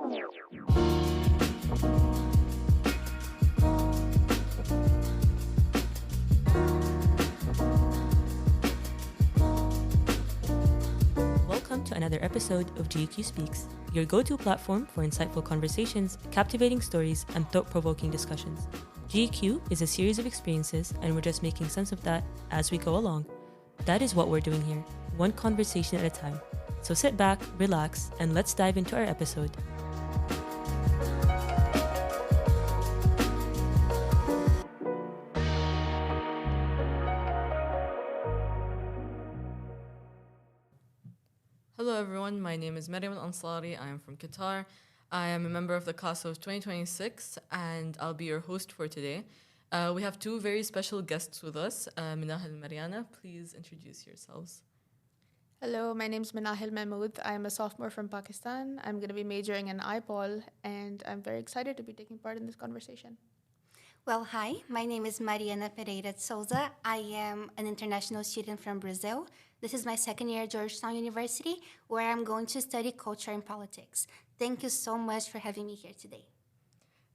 Welcome to another episode of GQ Speaks, your go-to platform for insightful conversations, captivating stories, and thought-provoking discussions. GQ is a series of experiences, and we're just making sense of that as we go along. That is what we're doing here, one conversation at a time. So sit back, relax, and let's dive into our episode. Hello everyone, my name is Maryam Al-Ansari. I am from Qatar. I am a member of the class of 2026 and I'll be your host for today. We have two very special guests with us, Minahil and Marianna. Please introduce yourselves. Hello, my name is Minahil Mahmud. I'm a sophomore from Pakistan. I'm going to be majoring in IPOL, and I'm very excited to be taking part in this conversation. Well, hi, my name is Marianna Pereira Souza. I am an international student from Brazil. This is my second year at Georgetown University, where I'm going to study culture and politics. Thank you so much for having me here today.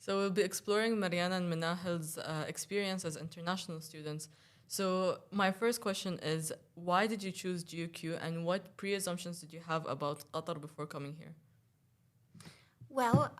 So we'll be exploring Marianna and Minahil's experience as international students. So my first question is, why did you choose GUQ and what pre-assumptions did you have about Qatar before coming here? Well,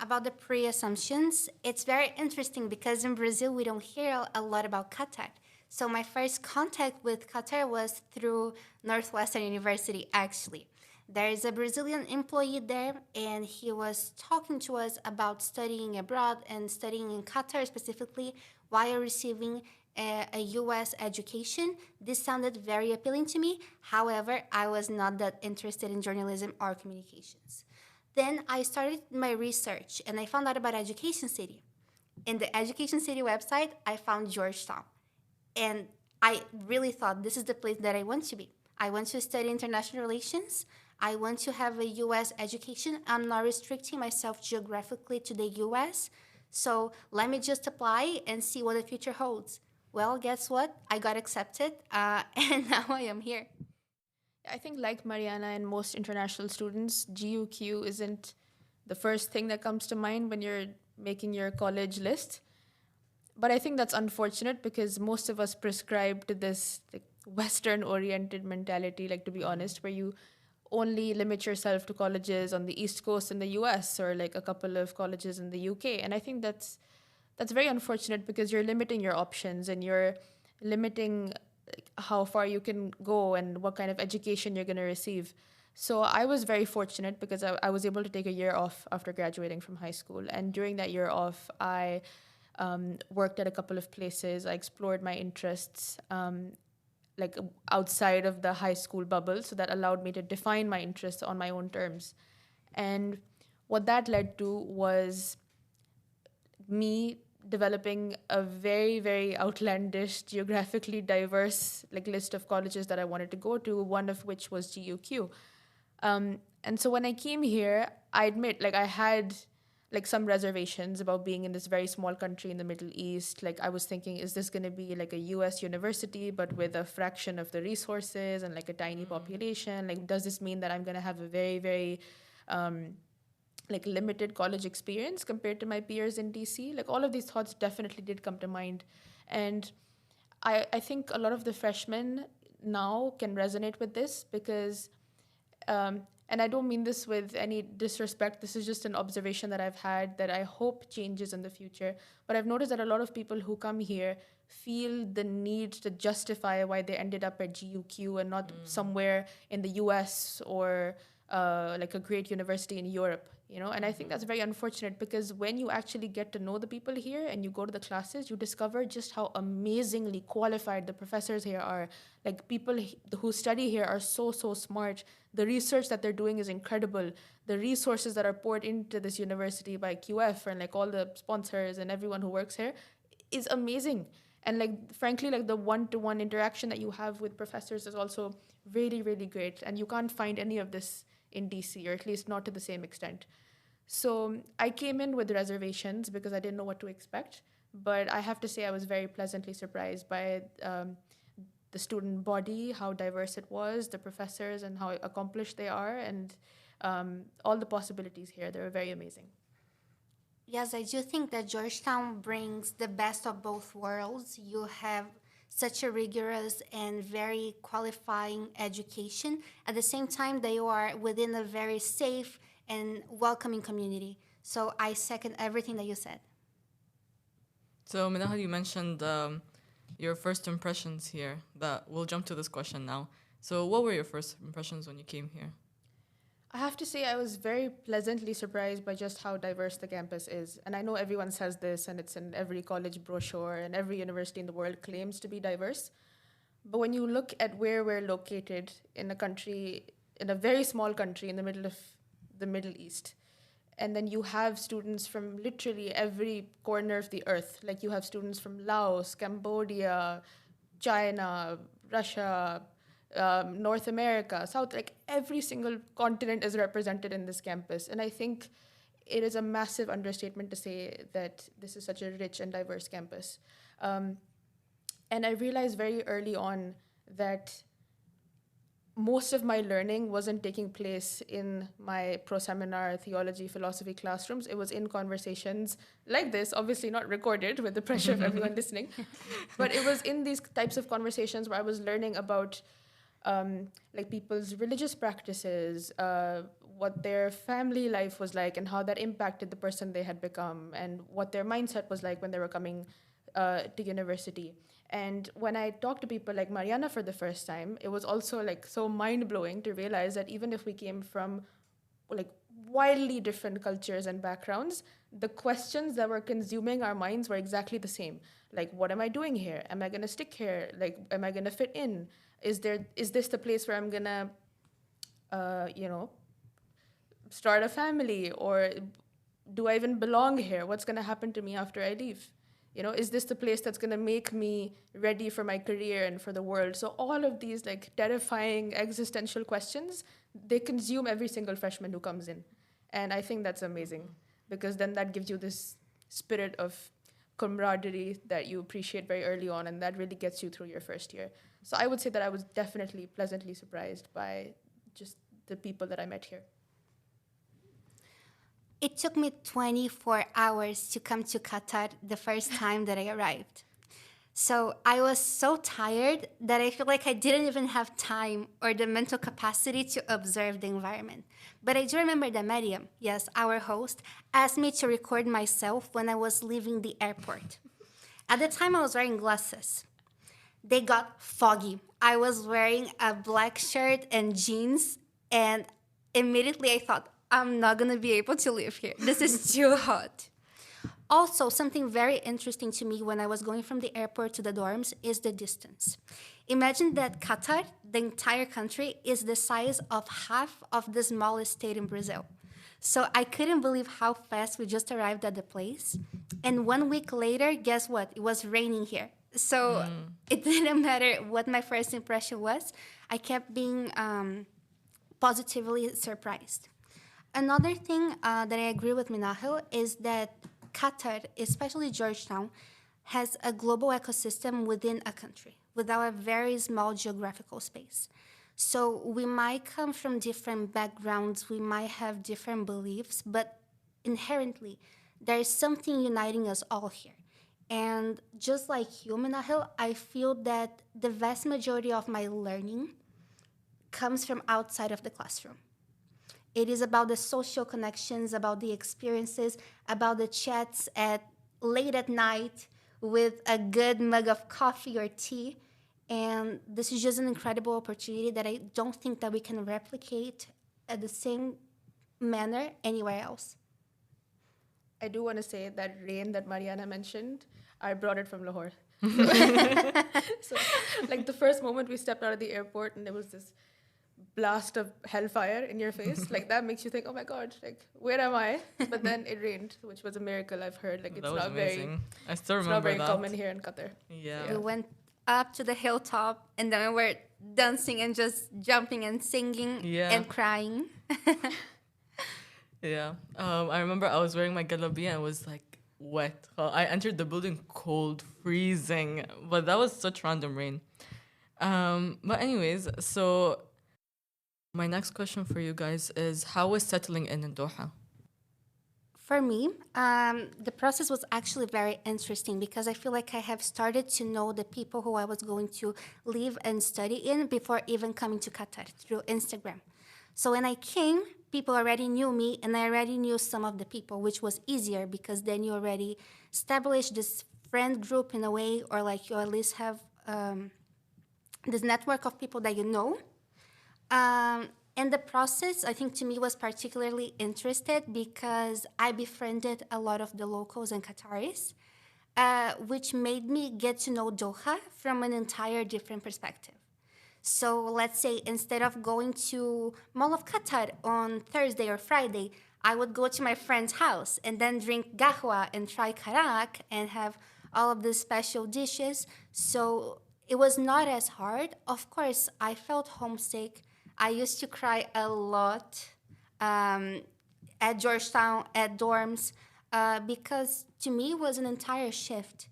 about the pre-assumptions, it's very interesting because in Brazil we don't hear a lot about Qatar. So my first contact with Qatar was through Northwestern University, actually. There is a Brazilian employee there, and he was talking to us about studying abroad and studying in Qatar specifically while receiving a U.S. education. This sounded very appealing to me. However, I was not that interested in journalism or communications. Then I started my research, and I found out about Education City. In the Education City website, I found Georgetown. And I really thought this is the place that I want to be. I want to study international relations. I want to have a U.S. education. I'm not restricting myself geographically to the U.S. So let me just apply and see what the future holds. Well, guess what? I got accepted, and now I am here. I think, like Mariana and most international students, GUQ isn't the first thing that comes to mind when you're making your college list. But I think that's unfortunate because most of us prescribe to this Western-oriented mentality, to be honest, where you only limit yourself to colleges on the East Coast in the US or a couple of colleges in the UK. And I think that's very unfortunate because you're limiting your options and you're limiting how far you can go and what kind of education you're going to receive. So I was very fortunate because I was able to take a year off after graduating from high school. And during that year off, I worked at a couple of places. I explored my interests outside of the high school bubble. So that allowed me to define my interests on my own terms. And what that led to was me developing a very, very outlandish, geographically diverse list of colleges that I wanted to go to, one of which was GUQ. And so when I came here, I admit, I had some reservations about being in this very small country in the Middle East. I was thinking, is this going to be a US university, but with a fraction of the resources and a tiny population? Does this mean that I'm going to have a very, very limited college experience compared to my peers in DC? All of these thoughts definitely did come to mind. And I think a lot of the freshmen now can resonate with this because, and I don't mean this with any disrespect, this is just an observation that I've had that I hope changes in the future. But I've noticed that a lot of people who come here feel the need to justify why they ended up at GUQ and not somewhere in the US or a great university in Europe, and I think that's very unfortunate because when you actually get to know the people here and you go to the classes, you discover just how amazingly qualified the professors here are. People who study here are so smart. The research that they're doing is incredible. The resources that are poured into this university by QF and all the sponsors and everyone who works here is amazing. And frankly, the one-to-one interaction that you have with professors is also really, really great. And you can't find any of this in DC, or at least not to the same extent. So I came in with reservations because I didn't know what to expect. But I have to say I was very pleasantly surprised by the student body, how diverse it was, the professors and how accomplished they are. And All the possibilities here, they were very amazing. Yes, I do think that Georgetown brings the best of both worlds. You have such a rigorous and very qualifying education. At the same time, they are within a very safe and welcoming community. So I second everything that you said. So, Minahil, you mentioned your first impressions here. That we'll jump to this question now. So, what were your first impressions when you came here? I have to say, I was very pleasantly surprised by just how diverse the campus is. And I know everyone says this, and it's in every college brochure, and every university in the world claims to be diverse. But when you look at where we're located in a country, in a very small country in the middle of the Middle East, and then you have students from literally every corner of the earth. Like you have students from Laos, Cambodia, China, Russia, North America, South, like every single continent is represented in this campus. And I think it is a massive understatement to say that this is such a rich and diverse campus. And I realized very early on that most of my learning wasn't taking place in my pro-seminar theology, philosophy classrooms. It was in conversations like this, obviously not recorded with the pressure of everyone listening. But it was in these types of conversations where I was learning about like people's religious practices, what their family life was like, and how that impacted the person they had become, and what their mindset was like when they were coming to university. And when I talked to people like Marianna for the first time, it was also like so mind-blowing to realize that even if we came from like wildly different cultures and backgrounds, the questions that were consuming our minds were exactly the same. Like, what am I doing here? Am I gonna stick here? Like, am I gonna fit in? Is this the place where I'm gonna, start a family? Or do I even belong here? What's gonna happen to me after I leave? Is this the place that's gonna make me ready for my career and for the world? So all of these like terrifying existential questions, they consume every single freshman who comes in. And I think that's amazing, because then that gives you this spirit of camaraderie that you appreciate very early on, and that really gets you through your first year. So I would say that I was definitely pleasantly surprised by just the people that I met here. It took me 24 hours to come to Qatar the first time that I arrived. So I was so tired that I feel like I didn't even have time or the mental capacity to observe the environment. But I do remember that Maryam, yes, our host, asked me to record myself when I was leaving the airport. At the time, I was wearing glasses. They got foggy. I was wearing a black shirt and jeans, and immediately I thought, I'm not going to be able to live here. This is too hot. Also, something very interesting to me when I was going from the airport to the dorms is the distance. Imagine that Qatar, the entire country, is the size of half of the smallest state in Brazil. So I couldn't believe how fast we just arrived at the place. And 1 week later, guess what? It was raining here. So it didn't matter what my first impression was. I kept being positively surprised. Another thing that I agree with Minahil is that Qatar, especially Georgetown, has a global ecosystem within a country, without a very small geographical space. So we might come from different backgrounds, we might have different beliefs, but inherently, there is something uniting us all here. And just like you, Minahil, I feel that the vast majority of my learning comes from outside of the classroom. It is about the social connections, about the experiences, about the chats at late at night with a good mug of coffee or tea. And this is just an incredible opportunity that I don't think that we can replicate at the same manner anywhere else. I do want to say that rain that Mariana mentioned, I brought it from Lahore. So, like the first moment we stepped out of the airport and there was this blast of hellfire in your face, like that makes you think, oh my God, like where am I? But then it rained, which was a miracle. I've heard like it's That was not amazing. very, I still it's remember not very that. common here in Qatar. Yeah. We went up to the hilltop and then we were dancing and just jumping and singing and crying. Yeah. I remember I was wearing my galabia and it was like wet. I entered the building cold, freezing, but that was such random rain. But anyways, so My next question for you guys is, how was settling in Doha? For me, the process was actually very interesting because I feel like I have started to know the people who I was going to live and study in before even coming to Qatar through Instagram. So when I came, people already knew me and I already knew some of the people, which was easier because then you already established this friend group in a way, or like you at least have this network of people that you know. And the process, I think, to me was particularly interested because I befriended a lot of the locals and Qataris, which made me get to know Doha from an entire different perspective. So let's say instead of going to Mall of Qatar on Thursday or Friday, I would go to my friend's house and then drink gahwa and try karak and have all of these special dishes. So it was not as hard. Of course, I felt homesick. I used to cry a lot um, at Georgetown, at dorms, because to me it was an entire shift.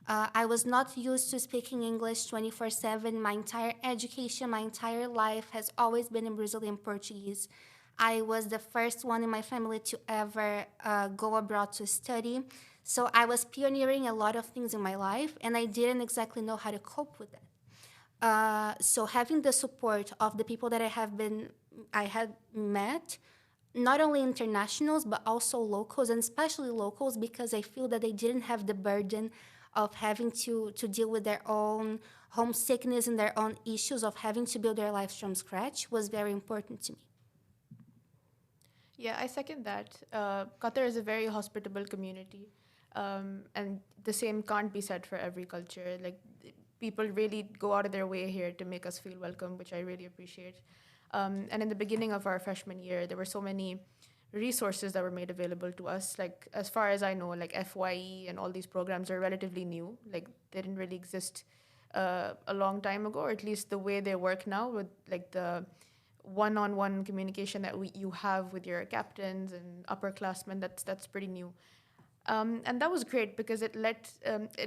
I was not used to speaking English 24/7. My entire education, my entire life has always been in Brazilian Portuguese. I was the first one in my family to ever go abroad to study. So I was pioneering a lot of things in my life, and I didn't exactly know how to cope with it. So having the support of the people that I had met, not only internationals but also locals, and especially locals, because I feel that they didn't have the burden of having to deal with their own homesickness and their own issues of having to build their lives from scratch, was very important to me. Yeah, I second that. Qatar is a very hospitable community, and the same can't be said for every culture. Like, people really go out of their way here to make us feel welcome, which I really appreciate. And in the beginning of our freshman year, there were so many resources that were made available to us. Like, as far as I know, like FYE and all these programs are relatively new. Like, they didn't really exist a long time ago, or at least the way they work now, with like the one-on-one communication that you have with your captains and upperclassmen. That's pretty new, and that was great because it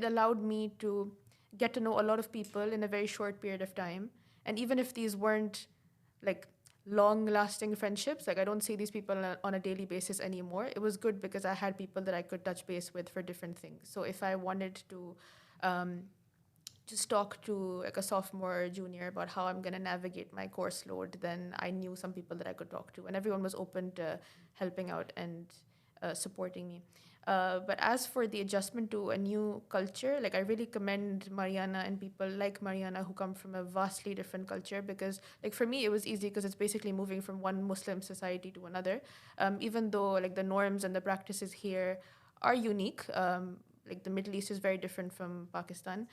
allowed me to get to know a lot of people in a very short period of time. And even if these weren't like long-lasting friendships, like I don't see these people on a daily basis anymore, it was good because I had people that I could touch base with for different things. So if I wanted to um, just talk to like a sophomore or junior about how I'm going to navigate my course load, then I knew some people that I could talk to, and everyone was open to helping out and supporting me. But as for the adjustment to a new culture, like I really commend Marianna and people like Marianna who come from a vastly different culture, because like for me it was easy because it's basically moving from one Muslim society to another. Even though like the norms and the practices here are unique, like the Middle East is very different from Pakistan.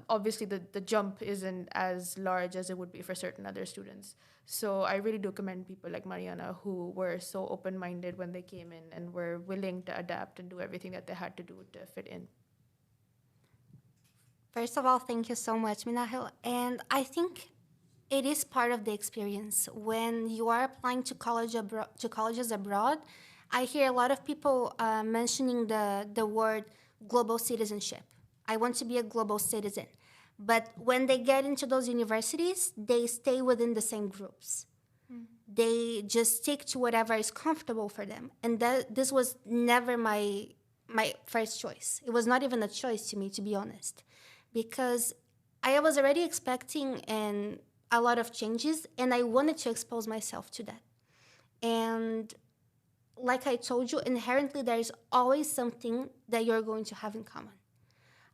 Obviously the jump isn't as large as it would be for certain other students. So I really do commend people like Mariana who were so open-minded when they came in and were willing to adapt and do everything that they had to do to fit in. First of all, thank you so much, Minahil. And I think it is part of the experience. When you are applying to colleges abroad, I hear a lot of people mentioning the word global citizenship. I want to be a global citizen. But when they get into those universities, they stay within the same groups. They just stick to whatever is comfortable for them. And this was never my first choice. It was not even a choice to me, to be honest, because I was already expecting a lot of changes, and I wanted to expose myself to that. And like I told you, inherently there is always something that you're going to have in common.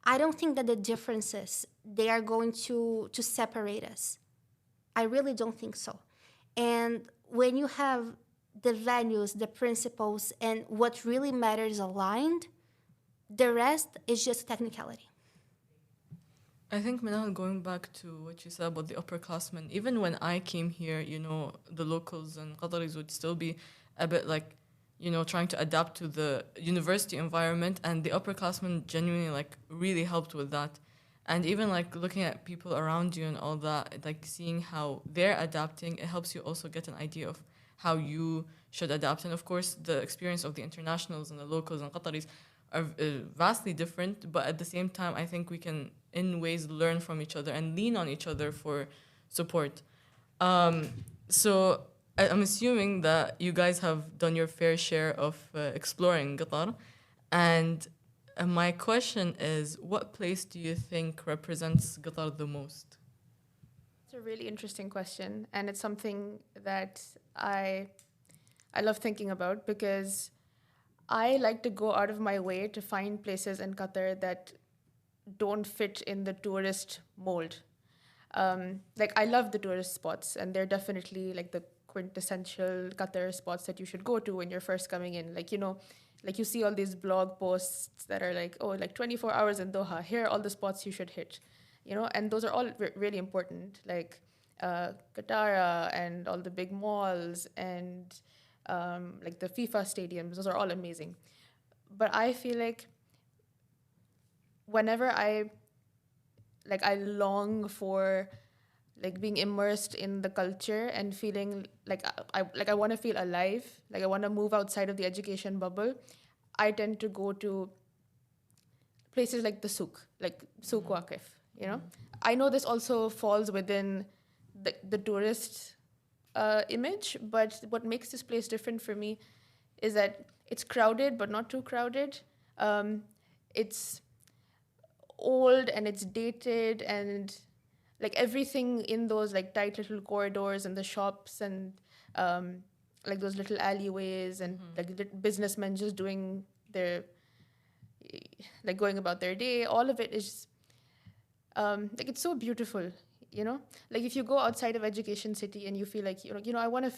I don't think that the differences, they are going to separate us. I really don't think so. And when you have the values, the principles, and what really matters aligned, the rest is just technicality. I think, Minahil, going back to what you said about the upperclassmen, even when I came here, the locals and Qataris would still be a bit like, trying to adapt to the university environment, and the upperclassmen genuinely like really helped with that. And even like looking at people around you and all that, like seeing how they're adapting, it helps you also get an idea of how you should adapt. And of course, the experience of the internationals and the locals and Qataris are vastly different, but at the same time, I think we can, in ways, learn from each other and lean on each other for support. So I'm assuming that you guys have done your fair share of exploring Qatar. And my question is, what place do you think represents Qatar the most? It's a really interesting question, and it's something that I love thinking about because I like to go out of my way to find places in Qatar that don't fit in the tourist mold. Like I love the tourist spots, and they're definitely like the quintessential Qatar spots that you should go to when you're first coming in. Like like you see all these blog posts that are like, oh, like 24 hours in Doha. Here are all the spots you should hit, and those are all really important. Like Qatar and all the big malls and like the FIFA stadiums. Those are all amazing. But I feel like whenever I long for like being immersed in the culture and feeling like I want to feel alive, like I want to move outside of the education bubble. I tend to go to places like the souk, like souk Waqif, I know this also falls within the tourist image, but what makes this place different for me is that it's crowded but not too crowded. It's old and it's dated, and like everything in those like tight little corridors and the shops and like those little alleyways and like businessmen just doing their like going about their day, all of it is like it's so beautiful, like if you go outside of education city and you feel like I want to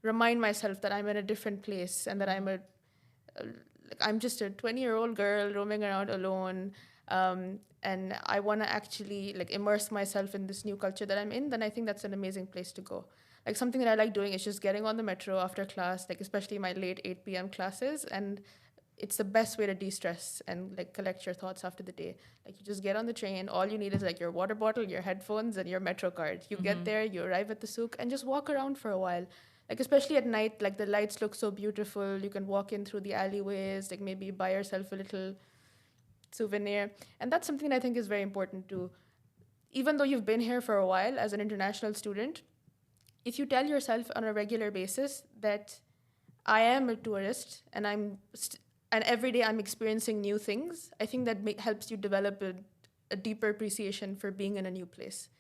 remind myself that I'm in a different place and that I'm just a 20-year-old girl roaming around alone, and I want to actually like immerse myself in this new culture that I'm in, then I think that's an amazing place to go. Like something that I like doing is just getting on the metro after class, like especially my late 8 p.m. classes, and it's the best way to de-stress and like collect your thoughts after the day. Like you just get on the train, all you need is like your water bottle, your headphones, and your metro card. You get there, you arrive at the souk, and just walk around for a while. Like especially at night, like the lights look so beautiful. You can walk in through the alleyways, like maybe buy yourself a little souvenir. And that's something that I think is very important too. Even though you've been here for a while as an international student, if you tell yourself on a regular basis that I am a tourist and and every day I'm experiencing new things, I think that helps you develop a deeper appreciation for being in a new place.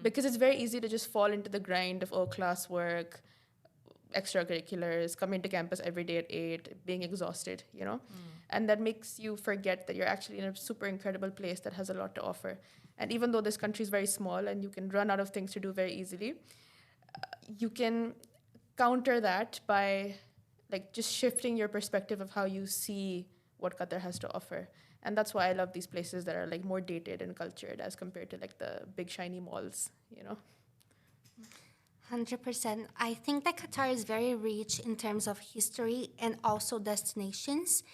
Because it's very easy to just fall into the grind of classwork, extracurriculars, coming to campus every day at 8, being exhausted. And that makes you forget that you're actually in a super incredible place that has a lot to offer. And even though this country is very small and you can run out of things to do very easily, you can counter that by like just shifting your perspective of how you see what Qatar has to offer. And that's why I love these places that are like more dated and cultured as compared to like the big shiny malls. 100%. I think that Qatar is very rich in terms of history and also destinations,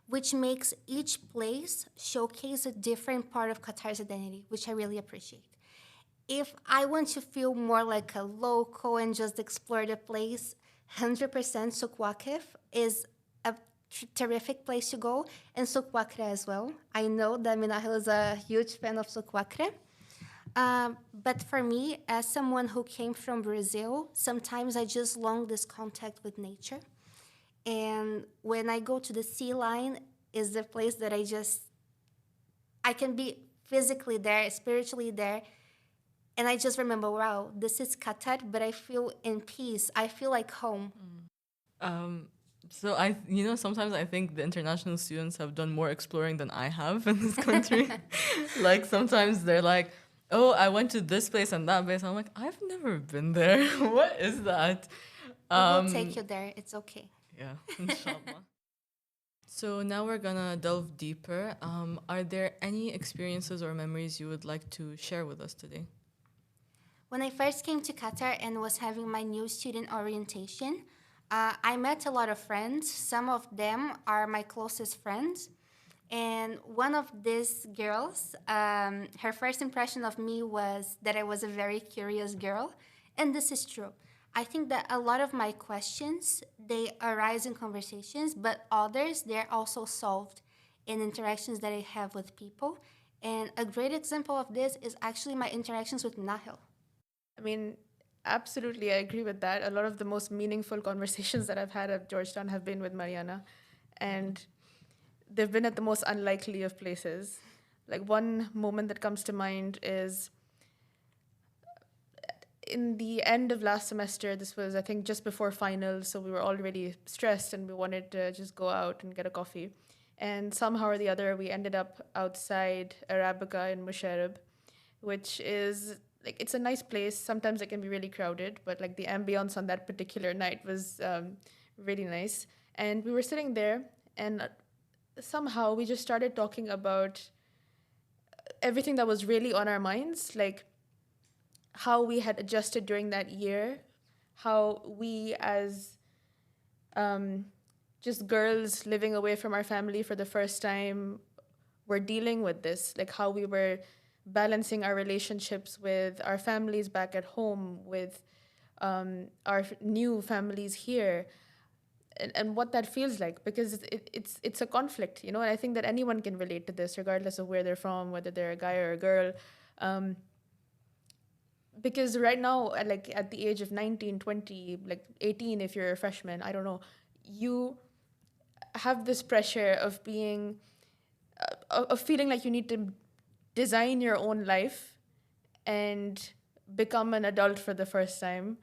which makes each place showcase a different part of Qatar's identity, which I really appreciate. If I want to feel more like a local and just explore the place, 100% Souk Waqif is a terrific place to go, and Souk Waqra as well. I know that Minahil is a huge fan of Souk Waqra. But for me, as someone who came from Brazil, sometimes I just long this contact with nature. And when I go to the sea line, is the place that I can be physically there, spiritually there. And I just remember, wow, this is Qatar, but I feel in peace. I feel like home. So sometimes I think the international students have done more exploring than I have in this country. Like sometimes they're like, oh, I went to this place and that place. I'm like, I've never been there. What is that? We'll take you there. It's okay. Yeah, inshallah. So now we're gonna delve deeper. Are there any experiences or memories you would like to share with us today? When I first came to Qatar and was having my new student orientation, I met a lot of friends. Some of them are my closest friends. And one of these girls, her first impression of me was that I was a very curious girl. And this is true. I think that a lot of my questions, they arise in conversations, but others, they're also solved in interactions that I have with people. And a great example of this is actually my interactions with Minahil. I mean, Absolutely, I agree with that. A lot of the most meaningful conversations that I've had at Georgetown have been with Mariana, and they've been at the most unlikely of places. Like, one moment that comes to mind is in the end of last semester. This was, I think, just before finals, so we were already stressed and we wanted to just go out and get a coffee. And somehow or the other, we ended up outside Arabica in Musharraf, which is like, it's a nice place. Sometimes it can be really crowded, but like the ambience on that particular night was really nice. And we were sitting there, and somehow we just started talking about everything that was really on our minds, like how we had adjusted during that year, how we as just girls living away from our family for the first time were dealing with this, like how we were balancing our relationships with our families back at home, with our new families here, and what that feels like, because it's a conflict, you know. And I think that anyone can relate to this, regardless of where they're from, whether they're a guy or a girl. Because right now, like at the age of 19, 20, like 18, if you're a freshman, I don't know, you have this pressure of being, of feeling like you need to design your own life and become an adult for the first time.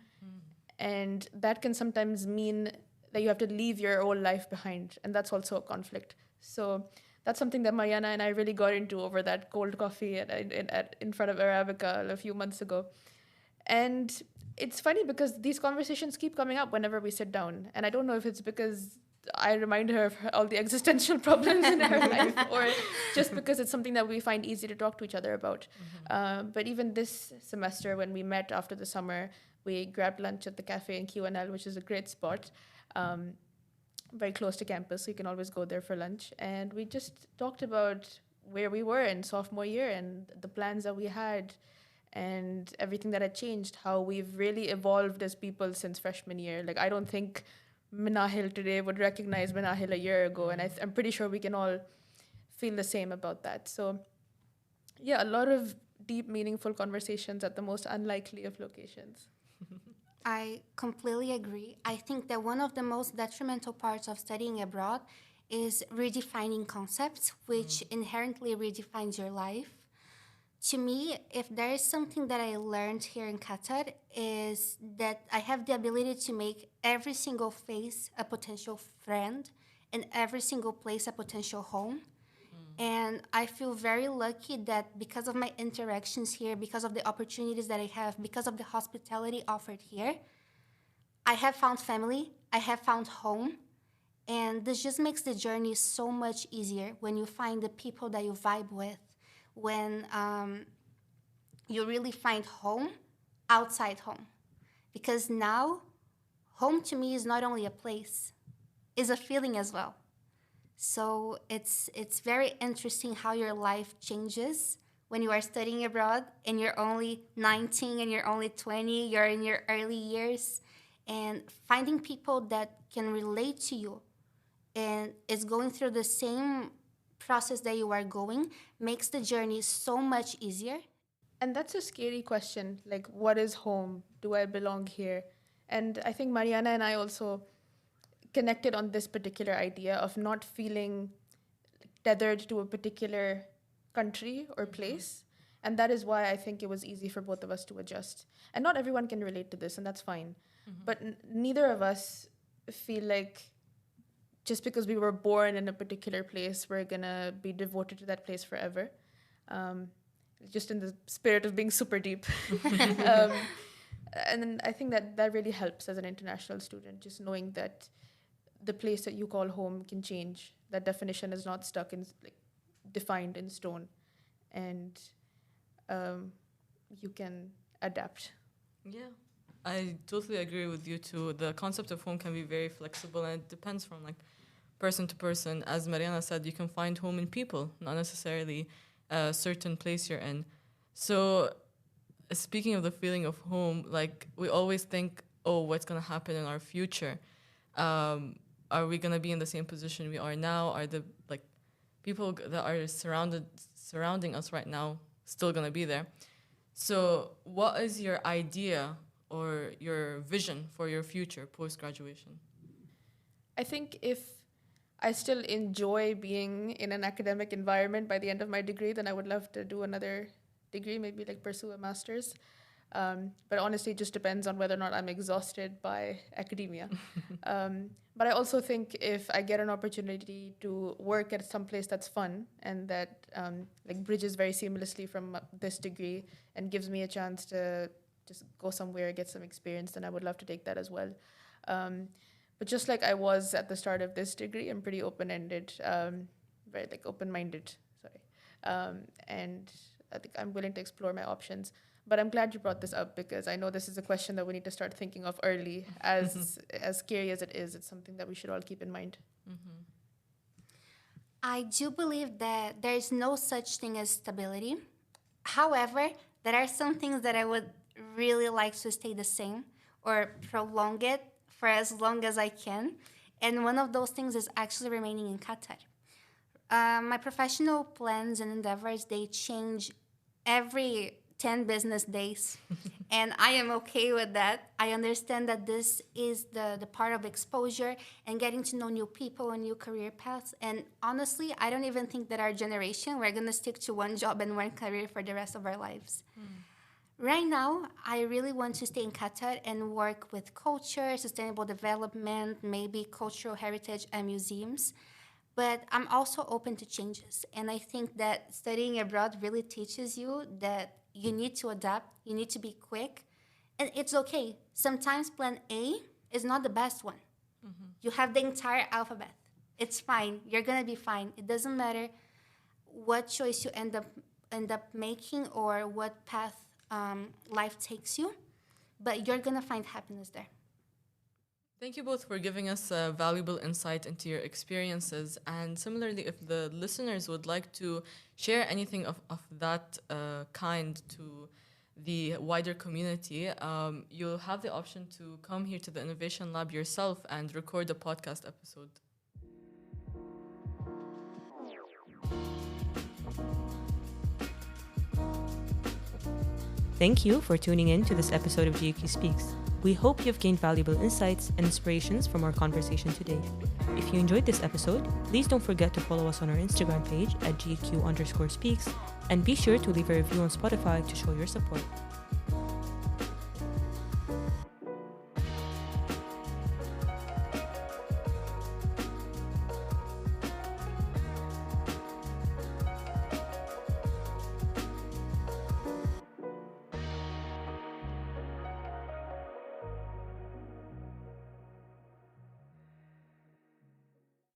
And that can sometimes mean that you have to leave your old life behind. And that's also a conflict. So that's something that Marianna and I really got into over that cold coffee in front of Arabica a few months ago. And it's funny because these conversations keep coming up whenever we sit down. And I don't know if it's because I remind her of all the existential problems in her life, or just because it's something that we find easy to talk to each other about. But even this semester, when we met after the summer, we grabbed lunch at the cafe in QNL, which is a great spot, very close to campus, so you can always go there for lunch. And we just talked about where we were in sophomore year and the plans that we had and everything that had changed, how we've really evolved as people since freshman year. Like, I don't think Minahil today would recognize Minahil a year ago, and I'm pretty sure we can all feel the same about that. So, yeah, a lot of deep, meaningful conversations at the most unlikely of locations. I completely agree. I think that one of the most detrimental parts of studying abroad is redefining concepts, which inherently redefines your life. To me, if there is something that I learned here in Qatar, is that I have the ability to make every single face a potential friend and every single place a potential home. And I feel very lucky that because of my interactions here, because of the opportunities that I have, because of the hospitality offered here, I have found family, I have found home. And this just makes the journey so much easier when you find the people that you vibe with, when you really find home outside home. Because now, home to me is not only a place, it's a feeling as well. So it's very interesting how your life changes when you are studying abroad and you're only 19 and you're only 20, you're in your early years, and finding people that can relate to you and is going through the same process that you are going makes the journey so much easier. And that's a scary question. Like, what is home? Do I belong here? And I think Mariana and I also connected on this particular idea of not feeling tethered to a particular country or place. And that is why I think it was easy for both of us to adjust. And not everyone can relate to this, and that's fine. But neither of us feel like just because we were born in a particular place, we're gonna be devoted to that place forever. Just in the spirit of being super deep. And then I think that really helps as an international student, just knowing that the place that you call home can change. That definition is not stuck in, like, defined in stone, and you can adapt. Yeah, I totally agree with you too. The concept of home can be very flexible, and it depends from like person to person. As Mariana said, you can find home in people, not necessarily a certain place you're in. So, speaking of the feeling of home, like we always think, oh, what's gonna happen in our future? Are we gonna be in the same position we are now? Are the like people that are surrounding us right now still gonna be there? So, what is your idea or your vision for your future post-graduation? I think if I still enjoy being in an academic environment by the end of my degree, then I would love to do another degree, maybe like pursue a master's. But honestly, it just depends on whether or not I'm exhausted by academia. But I also think if I get an opportunity to work at some place that's fun and that like bridges very seamlessly from this degree and gives me a chance to just go somewhere, get some experience, then I would love to take that as well. But just like I was at the start of this degree, I'm pretty open-ended, very like open-minded, and I think I'm willing to explore my options. But I'm glad you brought this up because I know this is a question that we need to start thinking of early. As scary as it is, it's something that we should all keep in mind. Mm-hmm. I do believe that there is no such thing as stability. However, there are some things that I would really like to stay the same or prolong it for as long as I can. And one of those things is actually remaining in Qatar. My professional plans and endeavors, they change every 10 business days. And I am okay with that. I understand that this is the part of exposure and getting to know new people and new career paths. And honestly, I don't even think that our generation, we're going to stick to one job and one career for the rest of our lives. Right now, I really want to stay in Qatar and work with culture, sustainable development, maybe cultural heritage and museums. But I'm also open to changes. And I think that studying abroad really teaches you that you need to adapt, you need to be quick, and it's okay. Sometimes plan A is not the best one. Mm-hmm. You have the entire alphabet. It's fine. You're going to be fine. It doesn't matter what choice you end up making or what path life takes you, but you're going to find happiness there. Thank you both for giving us a valuable insight into your experiences. And similarly, if the listeners would like to share anything of that kind to the wider community, you'll have the option to come here to the Innovation Lab yourself and record a podcast episode. Thank you for tuning in to this episode of GQ Speaks. We hope you've gained valuable insights and inspirations from our conversation today. If you enjoyed this episode, please don't forget to follow us on our Instagram page at GQ_speaks and be sure to leave a review on Spotify to show your support.